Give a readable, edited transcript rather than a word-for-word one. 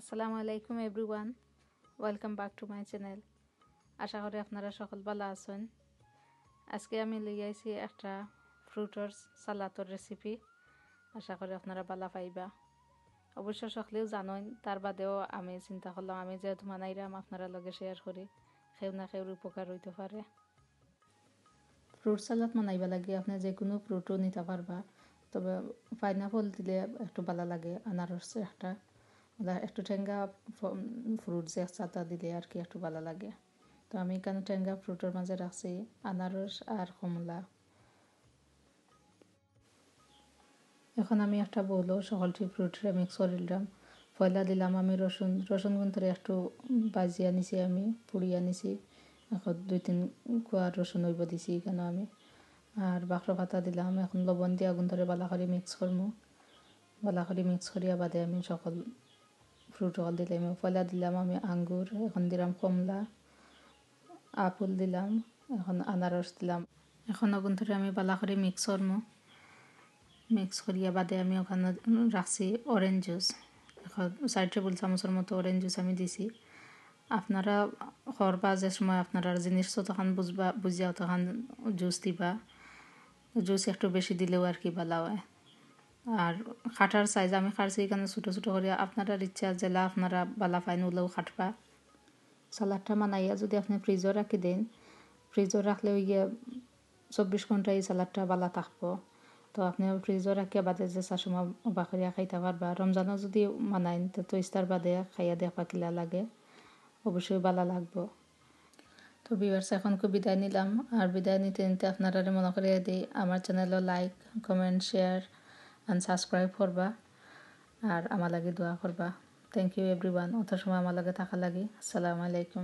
আসসালামু আলাইকুম everyone, welcome back to my channel. আশা করি আপনারা সকল ভালো আছেন। আজকে আমি লইয়া আইছি একটা ফ্রুটর সালাদর রেসিপি। আশা করি আপনারা ভালো পাইবা। অবশ্য সকলেও জানেন, তার বাদেও আমি চিন্তা করলাম আমি যেহেতু মানাইরাম আপনারা লগে শেয়ার করি, কেউ না কেউর উপকার হইতে পারে। ফ্রুট সালাদ বানাইবা লাগে আপনি যে কোনো ফ্রুটও নিতে পারবা, তবে পাইনাপল দিলে একটু ভালো লাগে, আনারস একটু ঠেঙ্গা ফ্রুট যে চাতা দিলে আর কি একটু ভালো লাগে। তো আমি এখানে ঠেঙ্গা ফ্রুটের মাঝে রাখছি আনারস আর কমলা। এখন আমি একটা বউলও সকলটি ফ্রুটে মিক্স করে দিলাম। পয়লা দিলাম আমি রসুন গুনতে একটু বাজিয়া নিছি, আমি পুড়িয়া নিছি। এখন 2-3 কোয়া রসুন হইব দিছি এখানে আমি। আর বাখরা পাতা দিলাম। এখন লবণ দিয়া গুনতে বালা করে মিক্স করবো। বালা করে মিক্স করিয়া বাদে আমি সকল ফ্রুট অল দিলাম। পয়লা দিলাম আমি আঙ্গুর, এখন দিলাম কমলা, আপেল দিলাম, এখন আনারস দিলাম। এখন ওখান থেকে আমি বালা করে মিক্স করবো। মিক্স করিয়া বাদে আমি ওখানে রাখছি অরেঞ্জ জুস। এখন 4 টেবিল চামচের মতো অরেঞ্জ জুস আমি দিছি। আপনারা করবা যে সময় আপনারা জিনিস তখন বুঝিয়া তখন জুস দিবা। জুস একটু বেশি দিলেও আর কি ভালো হয়। আর খাটার সাইজ আমি খাটছি এখানে ছোটো ছোটো করিয়া, আপনারা ইচ্ছা জেলা আপনারা বালা ফাইন হলেও খাটবা। সালাদটা বানাইয়া যদি আপনি ফ্রিজও রাখি দেন, ফ্রিজও রাখলে গিয়ে 24 ঘন্টা এই সালাদটা বালা থাকবো। তো আপনি ফ্রিজও রাখিয়া বাদে যে সময় বাকরিয়া খাইতে পারবা। রমজানও যদি মানাইন তো ইস্তার বাদে খাইয়া দেখবা কিলা লাগে, অবশ্যই ভালো লাগবো। তো ভিউয়ার্স এখন বিদায় নিলাম। আর বিদায় নিতে নিতে আপনারা মনে করিয়ে দিই আমার চ্যানেলও like, comment, share and subscribe করবা। আর আমার লাগে দোয়া করবা। থ্যাংক ইউ এভরিওয়ান, অত সময় আমার লাগে থাকা লাগে। আসসালামু আলাইকুম।